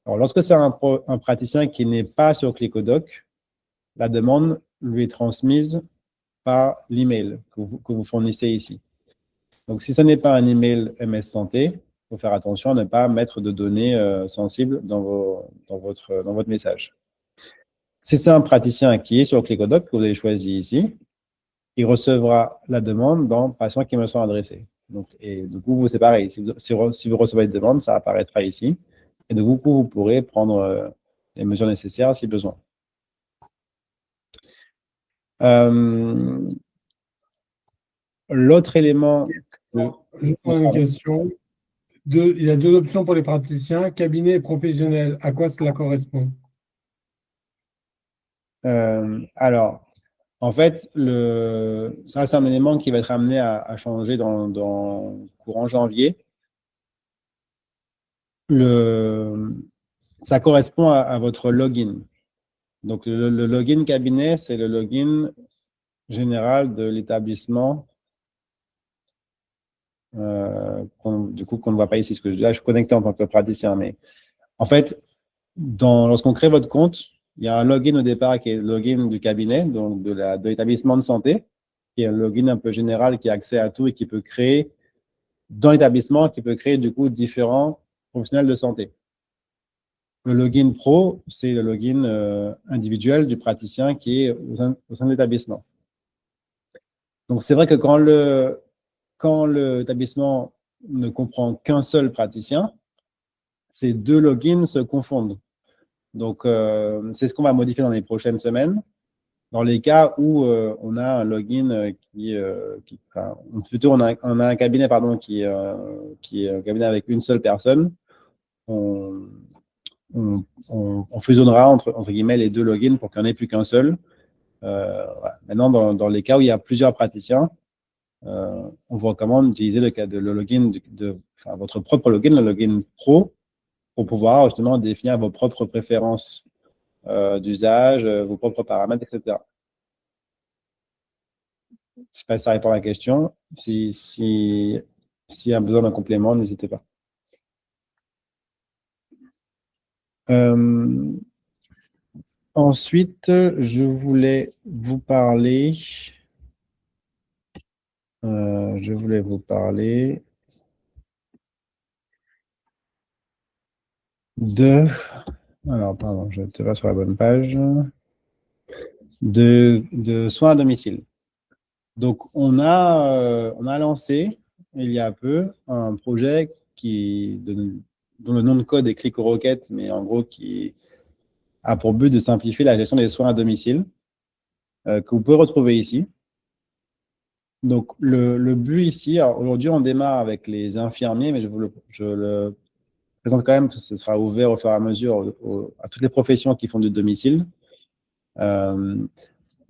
Alors, lorsque c'est un praticien qui n'est pas sur Clicodoc, la demande lui est transmise par l'email que vous fournissez ici. Donc, si ce n'est pas un email MS Santé, il faut faire attention à ne pas mettre de données sensibles dans votre message. Si c'est un praticien qui est sur Clicodoc, que vous avez choisi ici, il recevra la demande dans patient qui me sont adressés. Donc, et du coup, c'est pareil. Si vous recevez une demande, ça apparaîtra ici. Et du coup, vous pourrez prendre les mesures nécessaires si besoin. L'autre élément. Je prends une question. Il y a deux options pour les praticiens, cabinet et professionnel. À quoi cela correspond? Alors, en fait, ça, c'est un élément qui va être amené à changer dans courant janvier. Ça correspond à votre login. Donc, le login cabinet, c'est le login général de l'établissement, qu'on ne voit pas ici, parce que là, je suis connecté en tant que praticien, mais en fait, lorsqu'on crée votre compte, il y a un login au départ qui est le login du cabinet, donc de l'établissement de santé, qui est un login un peu général qui a accès à tout et qui peut créer, dans l'établissement, qui peut créer du coup différents professionnels de santé. Le login pro, c'est le login individuel du praticien qui est au sein de l'établissement. Donc, c'est vrai que quand l'établissement ne comprend qu'un seul praticien, ces deux logins se confondent. Donc, c'est ce qu'on va modifier dans les prochaines semaines. Dans les cas où on a un login plutôt on a un cabinet qui est un cabinet avec une seule personne, on fusionnera entre guillemets les deux logins pour qu'il n'y en ait plus qu'un seul. Voilà. Maintenant, dans les cas où il y a plusieurs praticiens, on vous recommande d'utiliser le login votre propre login, le login pro, pour pouvoir justement définir vos propres préférences d'usage, vos propres paramètres, etc. Je ne sais pas si ça répond à la question. S'il y a besoin d'un complément, n'hésitez pas. Ensuite, je voulais vous parler de... Alors, pardon, je n'étais pas sur la bonne page. De soins à domicile. Donc, on a lancé, il y a peu, un projet dont le nom de code est Click Rocket, mais en gros, qui a pour but de simplifier la gestion des soins à domicile, que vous pouvez retrouver ici. Donc, le but ici, aujourd'hui, on démarre avec les infirmiers, mais je le présente quand même, parce que ce sera ouvert au fur et à mesure à toutes les professions qui font du domicile.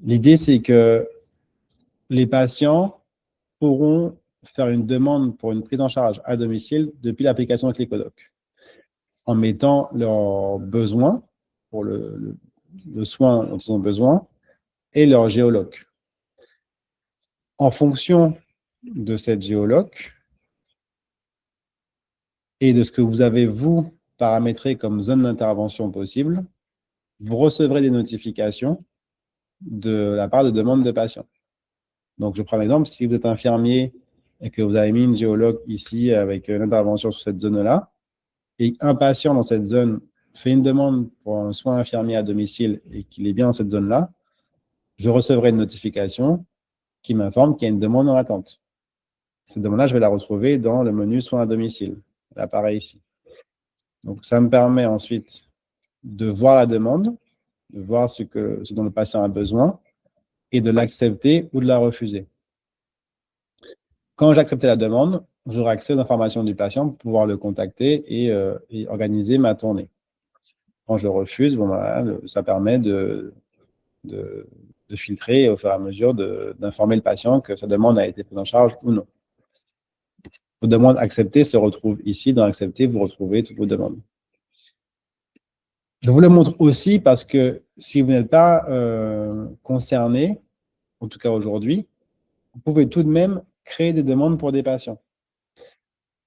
L'idée, c'est que les patients pourront faire une demande pour une prise en charge à domicile depuis l'application Clickodoc, en mettant leurs besoins pour le soin dont ils ont besoin et leur géoloc. En fonction de cette géoloc et de ce que vous avez, vous, paramétré comme zone d'intervention possible, vous recevrez des notifications de la part de demandes de patients. Donc, je prends l'exemple, si vous êtes infirmier et que vous avez mis une géologue ici avec une intervention sur cette zone-là, et un patient dans cette zone fait une demande pour un soin infirmier à domicile et qu'il est bien dans cette zone-là, je recevrai une notification qui m'informe qu'il y a une demande en attente. Cette demande-là, je vais la retrouver dans le menu soins à domicile, l'appareil ici. Donc, ça me permet ensuite de voir la demande, de voir ce dont le patient a besoin et de l'accepter ou de la refuser. Quand j'accepte la demande, j'aurai accès aux informations du patient pour pouvoir le contacter et organiser ma tournée. Quand je refuse, bon, voilà, ça permet de filtrer et au fur et à mesure d'informer le patient que sa demande a été prise en charge ou non. Vos demandes acceptées se retrouvent ici. Dans accepter, vous retrouvez toutes vos demandes. Je vous le montre aussi parce que si vous n'êtes pas concerné, en tout cas aujourd'hui, vous pouvez tout de même créer des demandes pour des patients.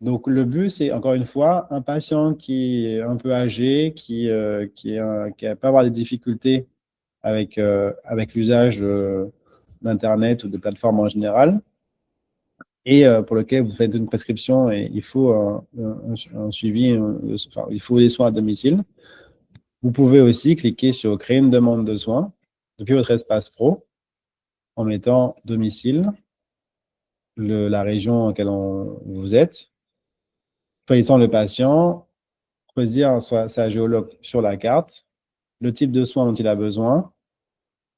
Donc, le but, c'est encore une fois, un patient qui est un peu âgé, qui peut avoir des difficultés avec l'usage d'Internet ou de plateformes en général, et pour lequel vous faites une prescription et il faut un suivi, il faut des soins à domicile. Vous pouvez aussi cliquer sur « Créer une demande de soins » depuis votre espace pro en mettant « Domicile », la région dans laquelle vous êtes, choisissant le patient, choisir sa géologue sur la carte, le type de soins dont il a besoin,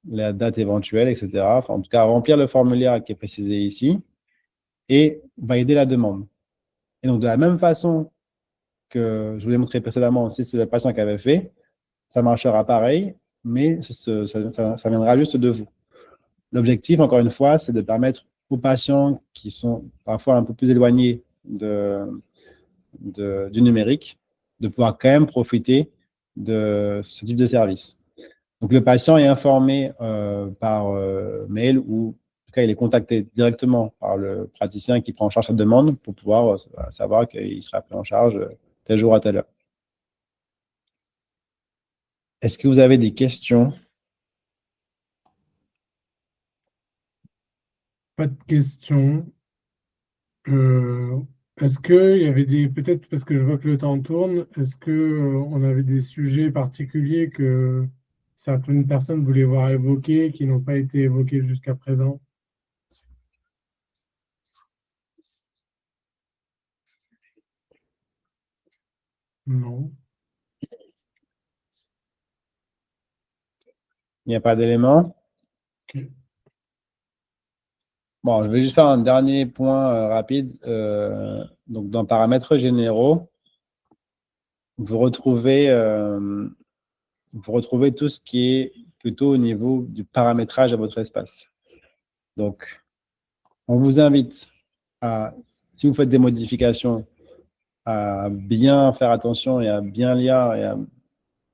la date éventuelle, etc. Enfin, en tout cas, remplir le formulaire qui est précisé ici et valider la demande. Et donc, de la même façon que je vous l'ai montré précédemment, si c'est le patient qui avait fait, ça marchera pareil, mais ça viendra juste de vous. L'objectif, encore une fois, c'est de permettre aux patients qui sont parfois un peu plus éloignés du numérique de pouvoir quand même profiter de ce type de service. Donc, le patient est informé par mail ou, en tout cas, il est contacté directement par le praticien qui prend en charge sa demande pour pouvoir savoir qu'il sera pris en charge tel jour à telle heure. Est-ce que vous avez des questions? Pas de questions. Est-ce qu'il y avait peut-être parce que je vois que le temps tourne, est-ce que on avait des sujets particuliers que certaines personnes voulaient voir évoqués, qui n'ont pas été évoqués jusqu'à présent? Non. Il n'y a pas d'éléments? Ok. Bon, je vais juste faire un dernier point rapide. Donc, dans paramètres généraux, vous retrouvez tout ce qui est plutôt au niveau du paramétrage à votre espace. Donc, on vous invite à, si vous faites des modifications, à bien faire attention et à bien lire et à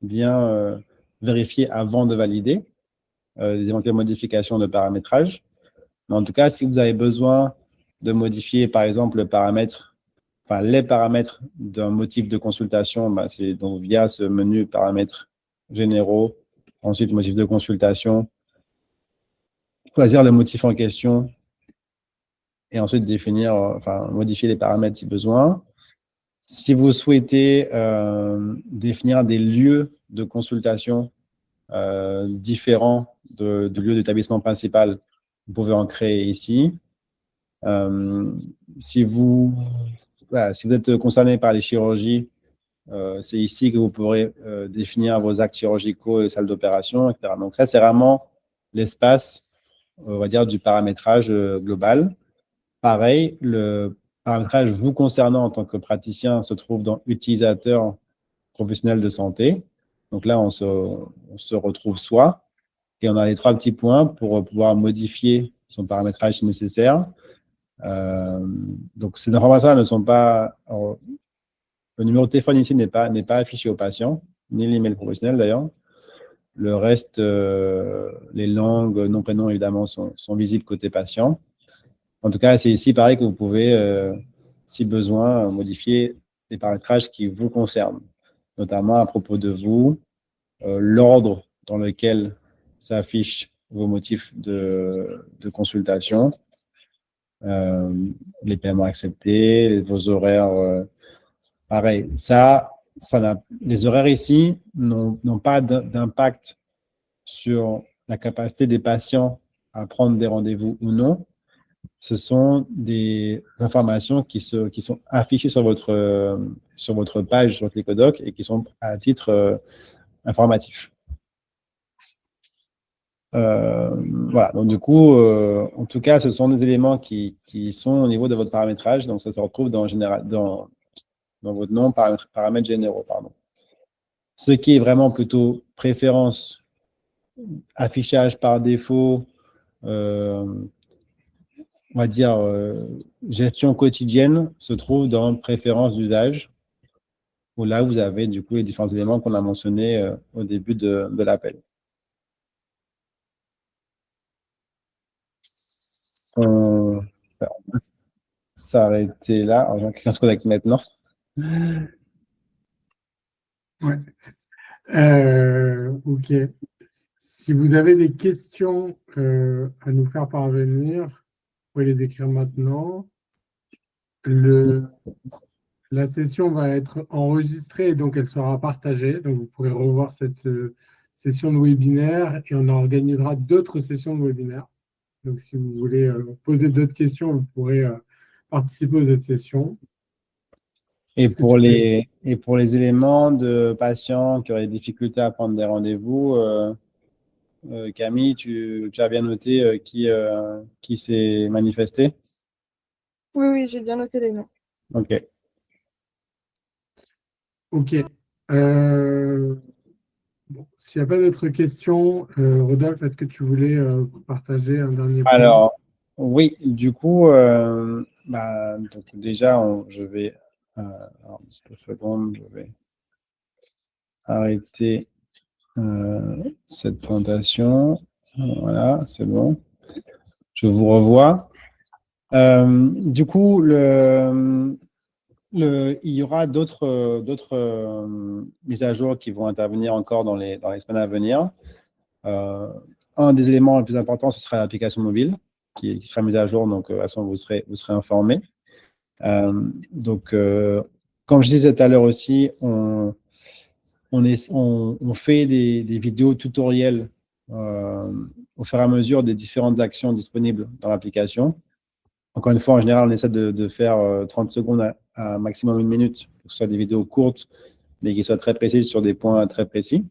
bien vérifier avant de valider les éventuelles modifications de paramétrage. Mais en tout cas, si vous avez besoin de modifier, par exemple, les paramètres d'un motif de consultation, bah, c'est donc via ce menu paramètres généraux, ensuite motif de consultation, choisir le motif en question et ensuite modifier les paramètres si besoin. Si vous souhaitez définir des lieux de consultation différents du lieu d'établissement principal, vous pouvez en créer ici. Si vous êtes concerné par les chirurgies, c'est ici que vous pourrez définir vos actes chirurgicaux et salles d'opération, etc. Donc ça, c'est vraiment l'espace, on va dire, du paramétrage global. Pareil, le paramétrage vous concernant en tant que praticien se trouve dans utilisateur professionnel de santé. Donc là, on se retrouve soi et on a les trois petits points pour pouvoir modifier son paramétrage si nécessaire. Donc ces informations ne sont pas... Alors, le numéro de téléphone ici n'est pas affiché au patient, ni l'email professionnel d'ailleurs. Le reste, les langues, nom, prénom, évidemment, sont visibles côté patient. En tout cas, c'est ici, pareil, que vous pouvez, si besoin, modifier les paramétrages qui vous concernent, notamment à propos de vous, l'ordre dans lequel s'affichent vos motifs de consultation, les paiements acceptés, vos horaires. Pareil, les horaires ici n'ont pas d'impact sur la capacité des patients à prendre des rendez-vous ou non. Ce sont des informations qui sont affichées sur votre page sur Clicodoc et qui sont à titre informatif. Voilà, donc du coup, en tout cas, ce sont des éléments qui sont au niveau de votre paramétrage, donc ça se retrouve dans votre nom, paramètres généraux, pardon. Ce qui est vraiment plutôt préférence, affichage par défaut, on va dire gestion quotidienne, se trouve dans préférence d'usage, où là, vous avez du coup les différents éléments qu'on a mentionnés au début de l'appel. On va s'arrêter là. Alors, quelqu'un se connecte maintenant. Ouais. Ok. Si vous avez des questions à nous faire parvenir, vous pouvez les écrire maintenant. La session va être enregistrée et donc elle sera partagée. Donc vous pourrez revoir cette session de webinaire et on organisera d'autres sessions de webinaire. Donc si vous voulez poser d'autres questions, vous pourrez participer aux autres sessions. Et pour les éléments de patients qui auraient des difficultés à prendre des rendez-vous, Camille, tu as bien noté qui s'est manifesté? Oui, oui, j'ai bien noté les noms. Ok. Ok. Bon, s'il n'y a pas d'autres questions, Rodolphe, est-ce que tu voulais partager un dernier point? Alors, oui, du coup, donc déjà, je vais, alors, 2 secondes, je vais arrêter cette présentation. Voilà, c'est bon. Je vous revois. Du coup, il y aura d'autres mises à jour qui vont intervenir encore dans les semaines à venir. Un des éléments les plus importants, ce sera l'application mobile qui sera mise à jour. Donc, de toute façon, vous serez informés. Donc, comme je disais tout à l'heure aussi, on fait des vidéos tutoriels au fur et à mesure des différentes actions disponibles dans l'application. Encore une fois, en général, on essaie de faire 30 secondes à maximum 1 minute, pour que ce soit des vidéos courtes, mais qui soient très précises sur des points très précis.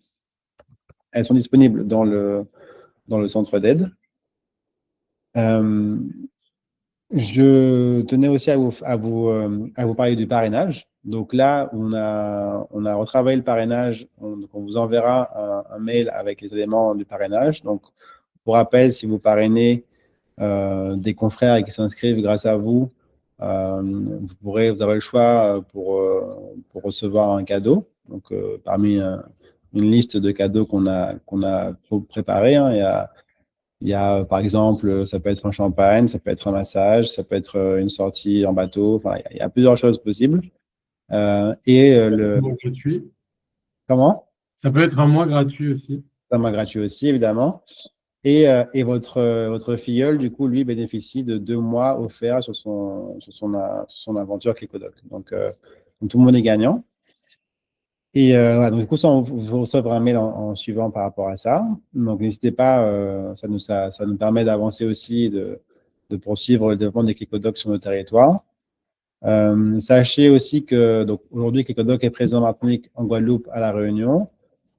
Elles sont disponibles dans le centre d'aide. Je tenais aussi à vous parler du parrainage. Donc là, on a retravaillé le parrainage. On vous enverra un mail avec les éléments du parrainage. Donc, pour rappel, si vous parrainez des confrères qui s'inscrivent grâce à vous, vous aurez le choix pour recevoir un cadeau. Donc, parmi une liste de cadeaux qu'on a préparé, hein, il y a, par exemple, ça peut être un champagne, ça peut être un massage, ça peut être une sortie en bateau. Enfin, il y a plusieurs choses possibles. Gratuit. Comment? Ça peut être un mois gratuit aussi. Un mois gratuit aussi, évidemment. Et votre filleul, du coup, lui, bénéficie de 2 mois offerts sur son aventure Clickodoc. Donc, tout le monde est gagnant. Et voilà, donc du coup, ça, vous recevrez un mail en suivant par rapport à ça. Donc, n'hésitez pas, ça nous permet d'avancer aussi, de poursuivre le développement des Clickodoc sur nos territoires. Sachez aussi que donc aujourd'hui, Clickodoc est présent en Martinique, en Guadeloupe, à La Réunion.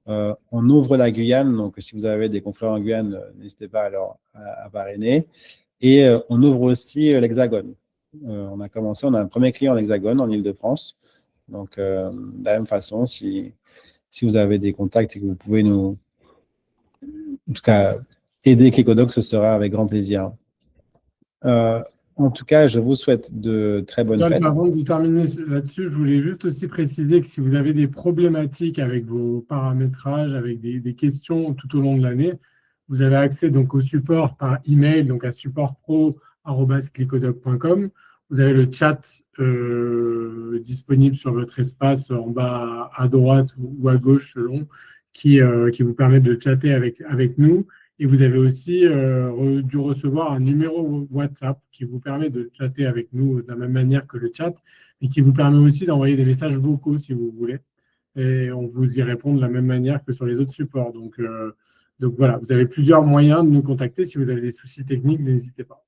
On ouvre la Guyane, donc si vous avez des confrères en Guyane, n'hésitez pas alors à parrainer. Et on ouvre aussi l'Hexagone. On a un premier client en Hexagone, en Île-de-France. Donc, de la même façon, si vous avez des contacts et que vous pouvez en tout cas, aider Clickodoc, ce sera avec grand plaisir. En tout cas, je vous souhaite de très bonnes fêtes. Avant de terminer là-dessus, je voulais juste aussi préciser que si vous avez des problématiques avec vos paramétrages, avec des questions tout au long de l'année, vous avez accès donc au support par email, donc à supportpro@clickodoc.com. Vous avez le chat disponible sur votre espace en bas à droite ou à gauche selon, qui vous permet de chatter avec nous. Et vous avez aussi dû recevoir un numéro WhatsApp qui vous permet de chatter avec nous de la même manière que le chat, et qui vous permet aussi d'envoyer des messages vocaux si vous voulez. Et on vous y répond de la même manière que sur les autres supports. Donc voilà, vous avez plusieurs moyens de nous contacter. Si vous avez des soucis techniques, n'hésitez pas.